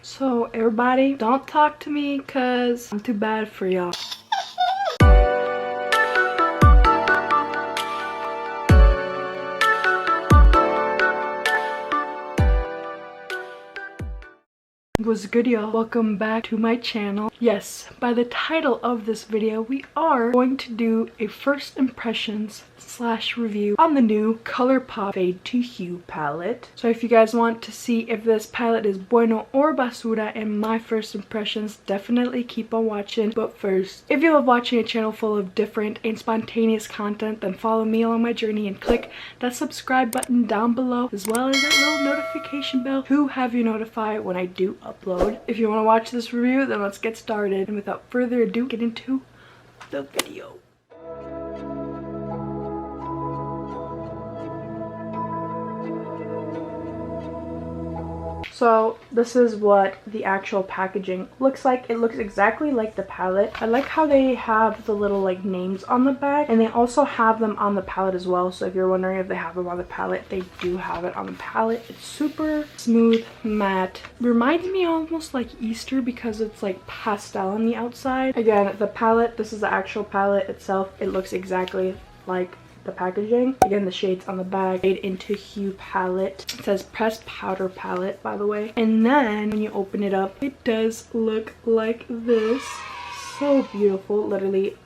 So everybody, don't talk to me because I'm too bad for y'all. What's good, y'all? Welcome back to my channel. Yes, by the title of this video, we are going to do a first impressions / review on the new Colourpop Fade to Hue palette. So if you guys want to see if this palette is bueno or basura and my first impressions, definitely keep on watching. But first, if you love watching a channel full of different and spontaneous content, then follow me along my journey and click that subscribe button down below, as well as that little notification bell to have you notified when I do upload. If you want to watch this review, then let's get started, and without further ado, get into the video. So this is what the actual packaging looks like. It looks exactly like the palette. I like how they have the little like names on the back, and they also have them on the palette as well. So if you're wondering if they have them on the palette, they do have it on the palette. It's super smooth, matte. Reminds me almost like Easter because it's like pastel on the outside. Again, the palette, this is the actual palette itself. It looks exactly like the packaging. Again, the shades on the back, Fade into Hue palette. It says pressed powder palette, by the way. And then when you open it up, it does look like this. So beautiful. Literally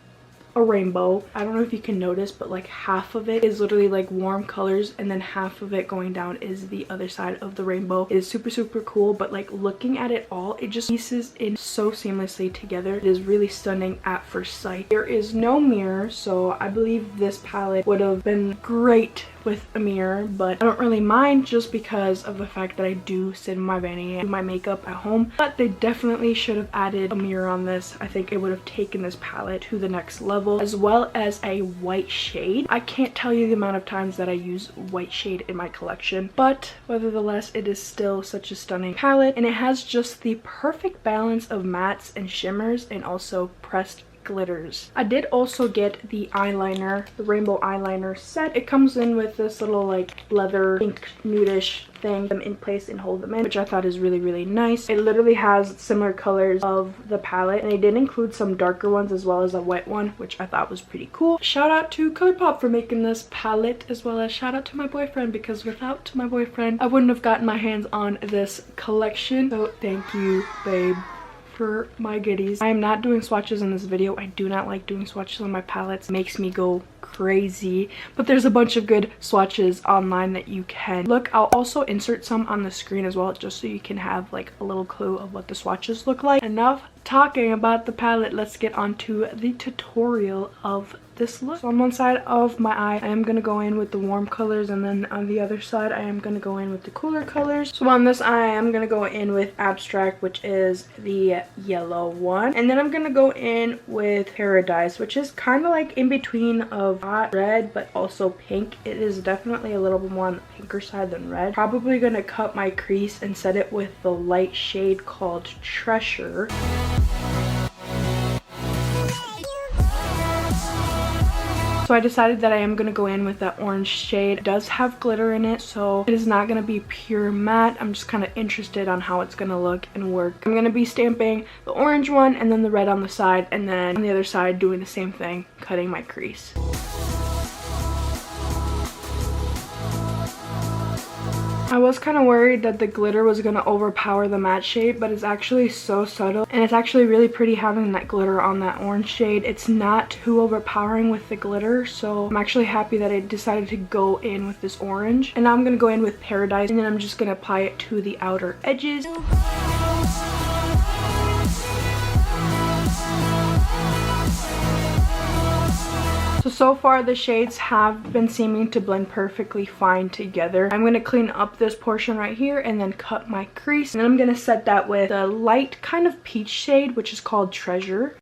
a rainbow. I don't know if you can notice, but like half of it is literally like warm colors, and then half of it going down is the other side of the rainbow. It is super cool, but like looking at it all, it just pieces in so seamlessly together. It is really stunning at first sight. There is no mirror, so I believe this palette would have been great with a mirror, but I don't really mind just because of the fact that I do sit in my vanity and do my makeup at home. But they definitely should have added a mirror on this. I think it would have taken this palette to the next level, as well as a white shade. I can't tell you the amount of times that I use white shade in my collection, but nevertheless, it is still such a stunning palette, and it has just the perfect balance of mattes and shimmers and also pressed glitters. I did also get the eyeliner, the rainbow eyeliner set. It comes in with this little like leather pink nudish thing, them in place and hold them in, which I thought is really nice. It literally has similar colors of the palette, and they did include some darker ones as well as a white one, which I thought was pretty cool. Shout out to Colourpop for making this palette, as well as shout out to my boyfriend, because without my boyfriend, I wouldn't have gotten my hands on this collection. So thank you, babe, for my goodies. I am not doing swatches in this video. I do not like doing swatches on my palettes. It makes me go crazy, but there's a bunch of good swatches online that you can look. I'll also insert some on the screen as well, just so you can have like a little clue of what the swatches look like. Enough talking about the palette, let's get on to the tutorial of this look. So on one side of my eye, I am going to go in with the warm colors, and then on the other side, I am going to go in with the cooler colors. So on this eye, I'm going to go in with Abstract, which is the yellow one. And then I'm going to go in with Paradise, which is kind of like in between of hot red, but also pink. It is definitely a little bit more on the pinker side than red. Probably going to cut my crease and set it with the light shade called Treasure. So I decided that I am going to go in with that orange shade. It does have glitter in it, so it is not going to be pure matte. I'm just kind of interested on how it's going to look and work. I'm going to be stamping the orange one and then the red on the side, and then on the other side doing the same thing, cutting my crease. I was kind of worried that the glitter was going to overpower the matte shade, but it's actually so subtle, and it's actually really pretty having that glitter on that orange shade. It's not too overpowering with the glitter, so I'm actually happy that I decided to go in with this orange. And now I'm going to go in with Paradise, and then I'm just going to apply it to the outer edges. So far the shades have been seeming to blend perfectly fine together. I'm going to clean up this portion right here and then cut my crease. And then I'm going to set that with a light kind of peach shade, which is called Treasure.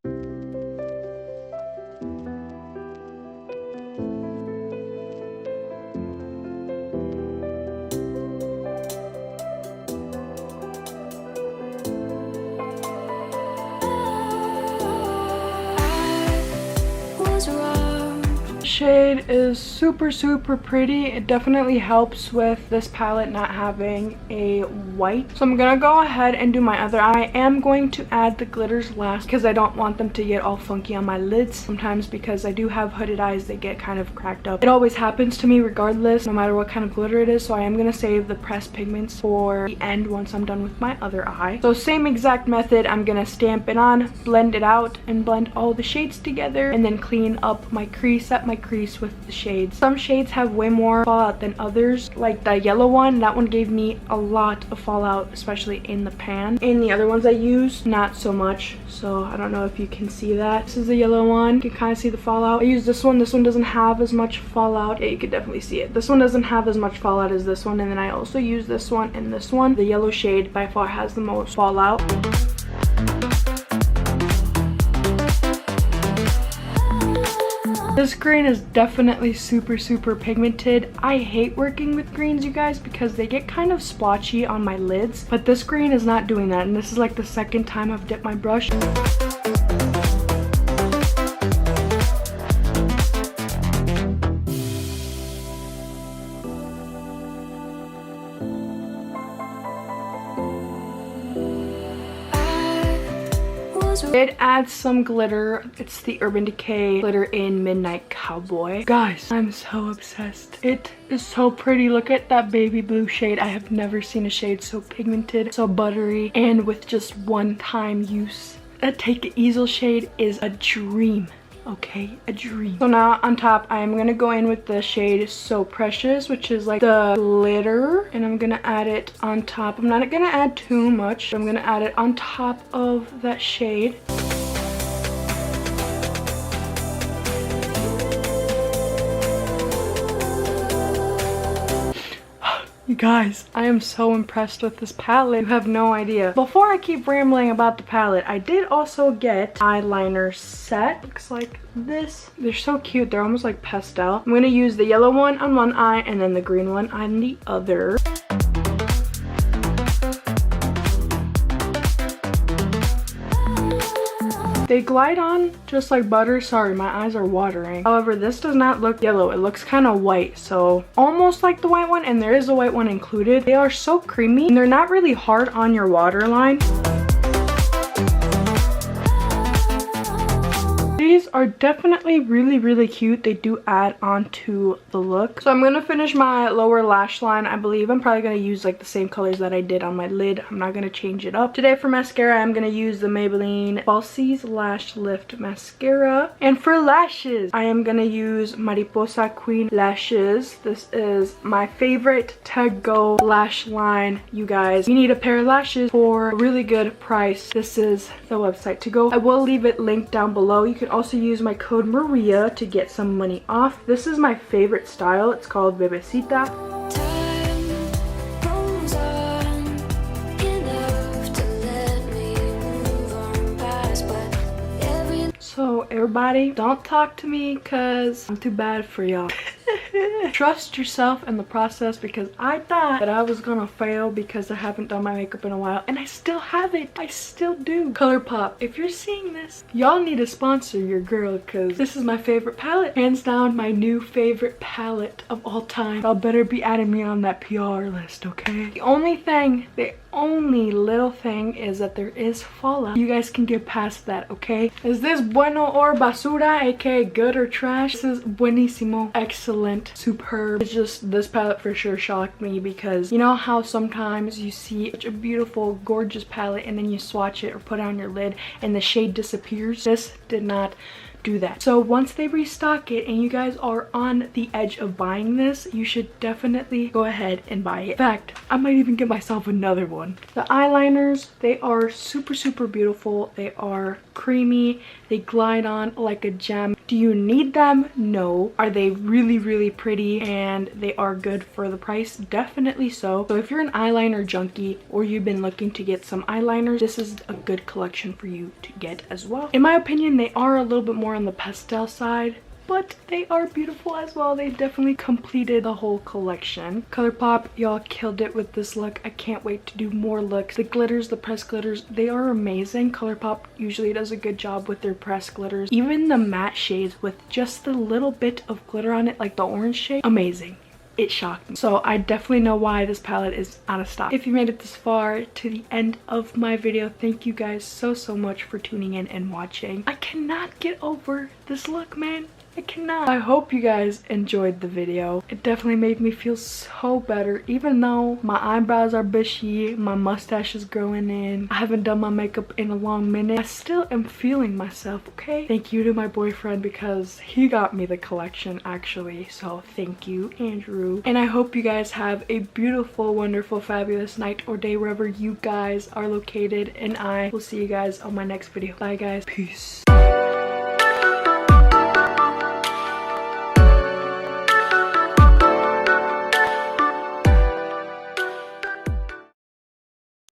shade is super pretty. It definitely helps with this palette not having a white. So I'm gonna go ahead and do my other eye. I am going to add the glitters last because I don't want them to get all funky on my lids. Sometimes because I do have hooded eyes, they get kind of cracked up. It always happens to me regardless, no matter what kind of glitter it is. So I am gonna save the pressed pigments for the end once I'm done with my other eye. So same exact method, I'm gonna stamp it on, blend it out, and blend all the shades together, and then clean up my crease, set my crease with the shades. Some shades have way more fallout than others. Like the yellow one, that one gave me a lot of fallout, especially in the pan. In the other ones I use, not so much. So I don't know if you can see that. This is the yellow one. You can kind of see the fallout. I use this one. This one doesn't have as much fallout. Yeah, you can definitely see it. This one doesn't have as much fallout as this one. And then I also use this one and this one. The yellow shade by far has the most fallout. This green is definitely super pigmented. I hate working with greens, you guys, because they get kind of splotchy on my lids. But this green is not doing that. And this is like the second time I've dipped my brush. It adds some glitter. It's the Urban Decay glitter in Midnight Cowboy. Guys, I'm so obsessed. It is so pretty. Look at that baby blue shade. I have never seen a shade so pigmented, so buttery, and with just one-time use. That Take It Easel shade is a dream. Okay, a dream. So now on top, I am gonna go in with the shade So Precious, which is like the glitter, and I'm gonna add it on top. I'm not gonna add too much. I'm gonna add it on top of that shade. You guys, I am so impressed with this palette. You have no idea. Before I keep rambling about the palette, I did also get eyeliner set. Looks like this. They're so cute. They're almost like pastel. I'm gonna use the yellow one on one eye and then the green one on the other. They glide on just like butter. Sorry, my eyes are watering. However, this does not look yellow. It looks kind of white, so almost like the white one, and there is a white one included. They are so creamy, and they're not really hard on your waterline. These are definitely really cute. They do add on to the look. So I'm gonna finish my lower lash line. I believe I'm probably gonna use like the same colors that I did on my lid. I'm not gonna change it up. Today for mascara, I'm gonna use the Maybelline Falsies Lash Lift Mascara. And for lashes, I am gonna use Mariposa Queen Lashes. This is my favorite to-go lash line, you guys. You need a pair of lashes for a really good price. This is the website to go. I will leave it linked down below. You can also use my code Maria to get some money off. This is my favorite style. It's called Bebecita. So everybody, don't talk to me because I'm too bad for y'all. Trust yourself in the process, because I thought that I was gonna fail because I haven't done my makeup in a while, and I still haven't. I still do. Colourpop, if you're seeing this, y'all need to sponsor your girl, because this is my favorite palette. Hands down, my new favorite palette of all time. Y'all better be adding me on that PR list, okay? The only little thing is that there is fallout. You guys can get past that, okay? Is this bueno or basura, aka good or trash? This is buenísimo, excellent, superb. It's just, this palette for sure shocked me, because you know how sometimes you see such a beautiful, gorgeous palette and then you swatch it or put it on your lid and the shade disappears? This did not do that. So once they restock it and you guys are on the edge of buying this, you should definitely go ahead and buy it. In fact, I might even get myself another one. The eyeliners, they are super beautiful. They are creamy. They glide on like a gem. Do you need them? No. Are they really pretty and they are good for the price? Definitely so. So if you're an eyeliner junkie or you've been looking to get some eyeliners, this is a good collection for you to get as well. In my opinion, they are a little bit more on the pastel side but they are beautiful as well. They definitely completed the whole collection. Colourpop, y'all killed it with this look. I can't wait to do more looks. The glitters, the pressed glitters, they are amazing. Colourpop usually does a good job with their pressed glitters. Even the matte shades with just a little bit of glitter on it, like the orange shade, amazing. It shocked me. So I definitely know why this palette is out of stock. If you made it this far to the end of my video, thank you guys so much for tuning in and watching. I cannot get over this look, man. I cannot. I hope you guys enjoyed the video. It definitely made me feel so better, even though my eyebrows are bushy, my mustache is growing in, I haven't done my makeup in a long minute. I still am feeling myself, okay? Thank you to my boyfriend because he got me the collection actually, so thank you, Andrew. And I hope you guys have a beautiful, wonderful, fabulous night or day wherever you guys are located, and I will see you guys on my next video. Bye guys. Peace.